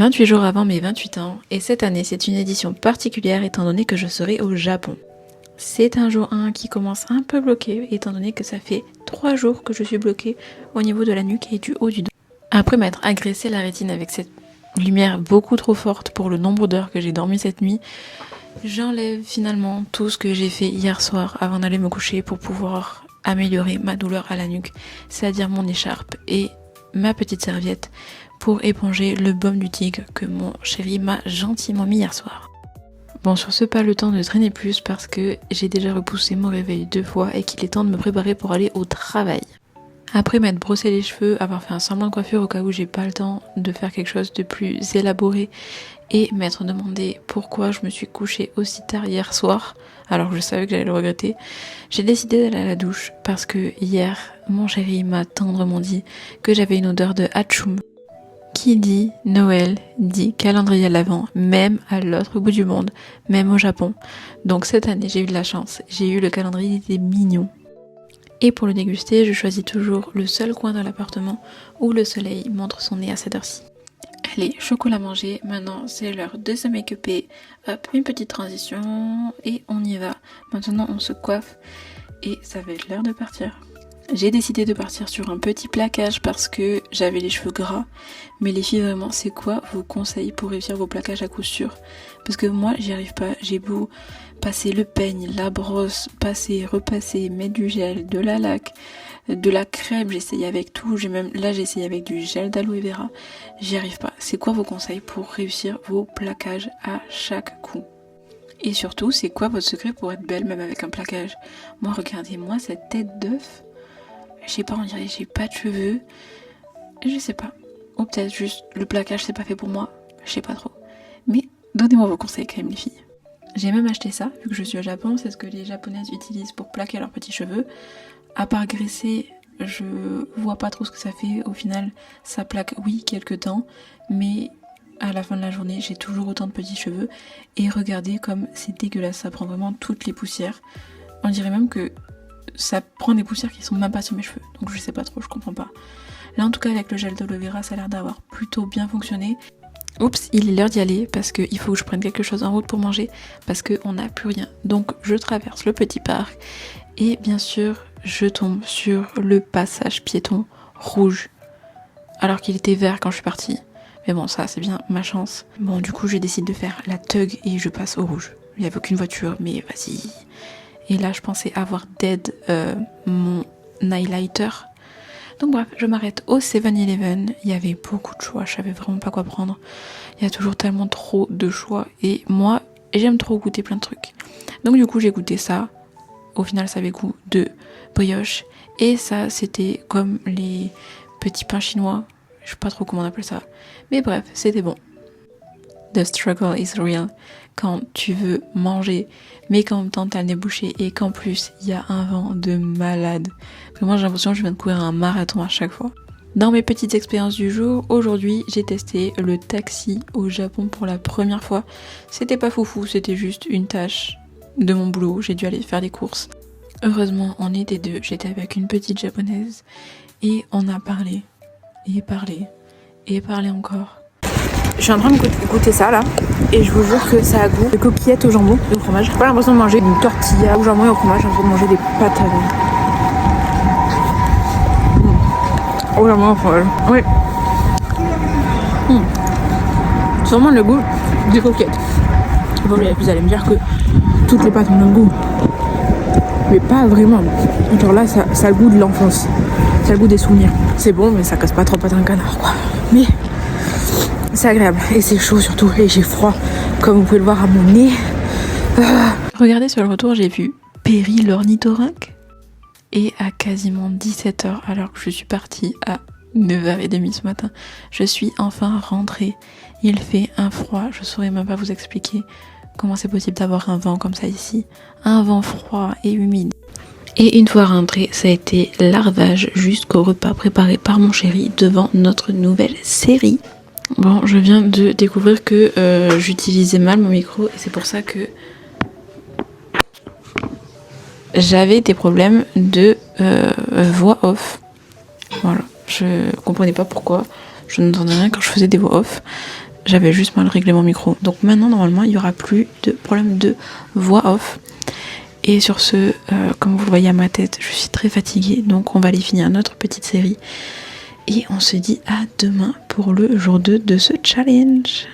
28 jours avant mes 28 ans, et cette année c'est une édition particulière étant donné que je serai au Japon. C'est un jour 1 qui commence un peu bloqué étant donné que ça fait 3 jours que je suis bloquée au niveau de la nuque et du haut du dos. Après m'être agressé la rétine avec cette lumière beaucoup trop forte pour le nombre d'heures que j'ai dormi cette nuit, j'enlève finalement tout ce que j'ai fait hier soir avant d'aller me coucher pour pouvoir améliorer ma douleur à la nuque, c'est-à-dire mon écharpe et ma petite serviette pour éponger le baume du tigre que mon chéri m'a gentiment mis hier soir. Bon, sur ce, pas le temps de traîner plus parce que j'ai déjà repoussé mon réveil 2 fois et qu'il est temps de me préparer pour aller au travail. Après m'être brossé les cheveux, avoir fait un semblant de coiffure au cas où j'ai pas le temps de faire quelque chose de plus élaboré et m'être demandé pourquoi je me suis couchée aussi tard hier soir, alors que je savais que j'allais le regretter, j'ai décidé d'aller à la douche parce que hier, mon chéri m'a tendrement dit que j'avais une odeur de hatchoum. Qui dit Noël, dit calendrier à l'avent, même à l'autre bout du monde, même au Japon. Donc cette année, j'ai eu de la chance, j'ai eu le calendrier, il était mignon. Et pour le déguster, je choisis toujours le seul coin de l'appartement où le soleil montre son nez à cette heure-ci. Allez, chocolat mangé, maintenant c'est l'heure de se make-upper. Hop, une petite transition et on y va. Maintenant on se coiffe et ça va être l'heure de partir. J'ai décidé de partir sur un petit plaquage parce que j'avais les cheveux gras. Mais les filles, vraiment, c'est quoi vos conseils pour réussir vos plaquages à coup sûr? Parce que moi, j'y arrive pas. J'ai beau passer le peigne, la brosse, passer, repasser, mettre du gel, de la laque, de la crème, j'essaye avec tout. J'ai essayé avec du gel d'aloe vera. J'y arrive pas. C'est quoi vos conseils pour réussir vos plaquages à chaque coup? Et surtout, c'est quoi votre secret pour être belle même avec un plaquage? Moi, regardez-moi cette tête d'œuf. Je sais pas, on dirait j'ai pas de cheveux. Je sais pas. Ou peut-être juste le plaquage c'est pas fait pour moi. Je sais pas trop. Mais donnez-moi vos conseils quand même les filles. J'ai même acheté ça, vu que je suis au Japon, c'est ce que les japonaises utilisent pour plaquer leurs petits cheveux. À part graisser, je vois pas trop ce que ça fait. Au final, ça plaque, oui, quelques temps. Mais à la fin de la journée, j'ai toujours autant de petits cheveux. Et regardez comme c'est dégueulasse, ça prend vraiment toutes les poussières. On dirait même que ça prend des poussières qui sont même pas sur mes cheveux, donc je sais pas trop, je comprends pas. Là en tout cas avec le gel d'aloe vera ça a l'air d'avoir plutôt bien fonctionné. Oups, il est l'heure d'y aller parce qu'il faut que je prenne quelque chose en route pour manger parce qu'on n'a plus rien. Donc je traverse le petit parc et bien sûr je tombe sur le passage piéton rouge alors qu'il était vert quand je suis partie. Mais bon ça c'est bien ma chance. Bon du coup je décide de faire la tug et je passe au rouge. Il n'y avait aucune voiture mais vas-y. Et là, je pensais avoir dead mon highlighter. Donc bref, je m'arrête au 7-Eleven. Il y avait beaucoup de choix, je savais vraiment pas quoi prendre. Il y a toujours tellement trop de choix. Et moi, j'aime trop goûter plein de trucs. Donc du coup, j'ai goûté ça. Au final, ça avait goût de brioche. Et ça, c'était comme les petits pains chinois. Je sais pas trop comment on appelle ça. Mais bref, c'était bon. The struggle is real. Quand tu veux manger, mais qu'en même temps t'as le nez bouché et qu'en plus il y a un vent de malade. Vraiment j'ai l'impression que je viens de courir un marathon à chaque fois. Dans mes petites expériences du jour, aujourd'hui j'ai testé le taxi au Japon pour la première fois. C'était pas foufou, c'était juste une tâche de mon boulot, j'ai dû aller faire des courses. Heureusement on était deux, j'étais avec une petite japonaise et on a parlé, et parlé, et parlé encore. Je suis en train de goûter ça là et je vous jure que ça a goût de coquillettes au jambon et au fromage. J'ai pas l'impression de manger une tortilla au jambon et au fromage, j'ai l'impression de manger des pâtes à au jambon et au fromage. Oui. C'est vraiment le goût des coquillettes. Bon, vous allez me dire que toutes les pâtes ont le goût. Mais pas vraiment. Genre là, ça a le goût de l'enfance. Ça a le goût des souvenirs. C'est bon, mais ça casse pas trop pas un canard quoi. Mais c'est agréable et c'est chaud surtout et j'ai froid comme vous pouvez le voir à mon nez. Regardez sur le retour j'ai vu Perry l'ornithorynque et à quasiment 17h alors que je suis partie à 9h30 ce matin. Je suis enfin rentrée. Il fait un froid, je saurais même pas vous expliquer comment c'est possible d'avoir un vent comme ça ici. Un vent froid et humide. Et une fois rentrée, ça a été larvage jusqu'au repas préparé par mon chéri devant notre nouvelle série. Bon, je viens de découvrir que j'utilisais mal mon micro et c'est pour ça que j'avais des problèmes de voix off. Voilà, je comprenais pas pourquoi, je n'entendais rien quand je faisais des voix off. j'avais juste mal réglé mon micro. Donc maintenant normalement il n'y aura plus de problème de voix off. Et sur ce, comme vous le voyez à ma tête, je suis très fatiguée, donc on va aller finir notre petite série. Et on se dit à demain pour le jour 2 de ce challenge.